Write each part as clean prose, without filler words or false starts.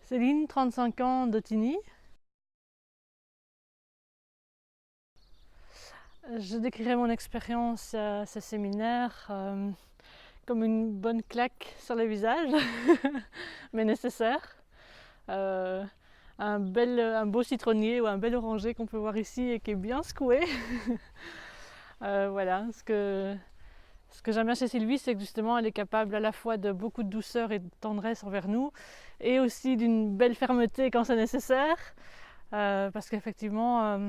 Céline, 35 ans, d'Ottigny. Je décrirais mon expérience à ce séminaire comme une bonne claque sur le visage, mais nécessaire. Euh, un beau citronnier ou un bel oranger qu'on peut voir ici et qui est bien secoué. Voilà, ce que j'aime bien chez Sylvie, c'est que justement elle est capable à la fois de beaucoup de douceur et de tendresse envers nous, et aussi d'une belle fermeté quand c'est nécessaire, parce qu'effectivement,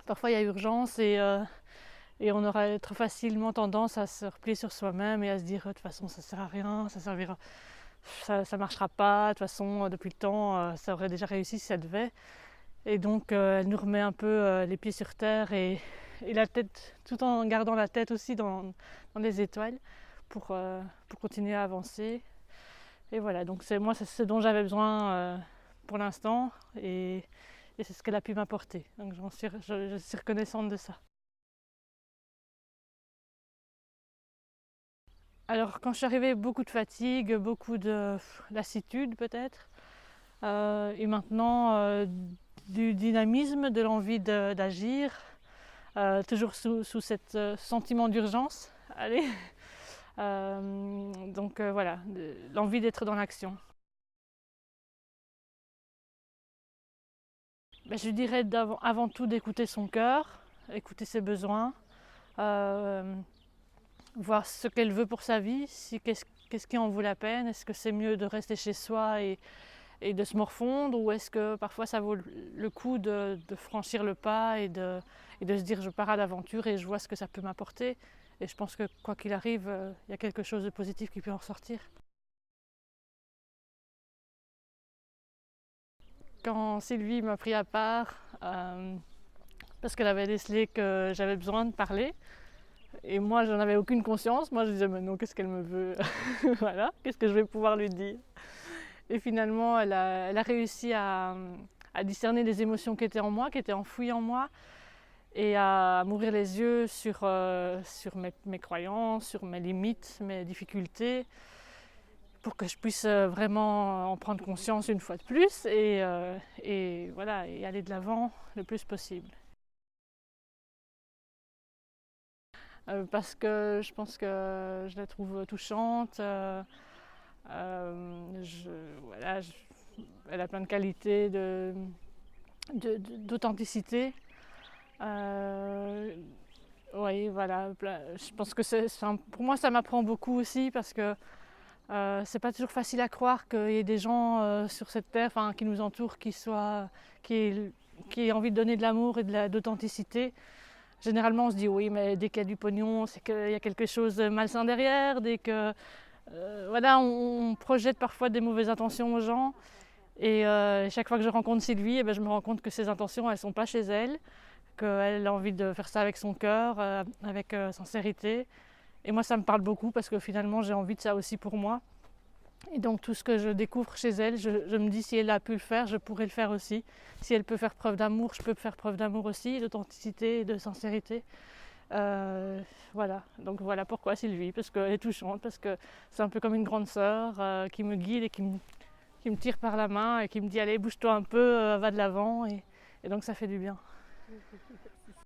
parfois il y a urgence et on aurait trop facilement tendance à se replier sur soi-même et à se dire de toute façon ça sert à rien, ça servira, ça marchera pas, de toute façon depuis le temps ça aurait déjà réussi si ça devait. Et donc elle nous remet un peu les pieds sur terre et la tête, tout en gardant la tête aussi dans les étoiles pour continuer à avancer. Et voilà, donc c'est ce dont j'avais besoin pour l'instant et c'est ce qu'elle a pu m'apporter. Donc je suis reconnaissante de ça. Alors quand je suis arrivée, beaucoup de fatigue, beaucoup de lassitude peut-être. Et maintenant du dynamisme, de l'envie d'agir, toujours sous ce sentiment d'urgence. Allez. Donc voilà, l'envie d'être dans l'action. Ben, je dirais avant tout d'écouter son cœur, écouter ses besoins, euh, voir ce qu'elle veut pour sa vie, qu'est-ce qui en vaut la peine, est-ce que c'est mieux de rester chez soi et de se morfondre, ou est-ce que parfois ça vaut le coup de franchir le pas et de se dire je pars à l'aventure et je vois ce que ça peut m'apporter. Et je pense que quoi qu'il arrive, il y a quelque chose de positif qui peut en ressortir. Quand Sylvie m'a pris à part, parce qu'elle avait décelé que j'avais besoin de parler, et moi j'en avais aucune conscience, moi je disais mais non, qu'est-ce qu'elle me veut. Voilà, qu'est-ce que je vais pouvoir lui dire. Et finalement elle a réussi à discerner les émotions qui étaient en moi, qui étaient enfouies en moi, et à m'ouvrir les yeux sur mes croyances, sur mes limites, mes difficultés, pour que je puisse vraiment en prendre conscience une fois de plus et voilà, et aller de l'avant le plus possible. Parce que je pense que je la trouve touchante. Je, voilà, elle a plein de qualités d'authenticité. Oui, voilà. Je pense que pour moi, ça m'apprend beaucoup aussi parce que c'est pas toujours facile à croire qu'il y ait des gens sur cette terre, qui nous entourent, qui aient envie de donner de l'amour et d'authenticité. Généralement, on se dit oui, mais dès qu'il y a du pognon, c'est qu'il y a quelque chose de malsain derrière. Dès que voilà, on projette parfois des mauvaises intentions aux gens. Et chaque fois que je rencontre Sylvie, je me rends compte que ses intentions, elles sont pas chez elle, qu'elle a envie de faire ça avec son cœur, avec sincérité. Et moi, ça me parle beaucoup parce que finalement, j'ai envie de ça aussi pour moi. Et donc, tout ce que je découvre chez elle, je me dis si elle a pu le faire, je pourrais le faire aussi. Si elle peut faire preuve d'amour, je peux faire preuve d'amour aussi, d'authenticité et de sincérité. Voilà, donc voilà pourquoi Sylvie, parce qu'elle est touchante, parce que c'est un peu comme une grande sœur qui me guide et qui me tire par la main et qui me dit allez, bouge-toi un peu, va de l'avant. Et donc, ça fait du bien.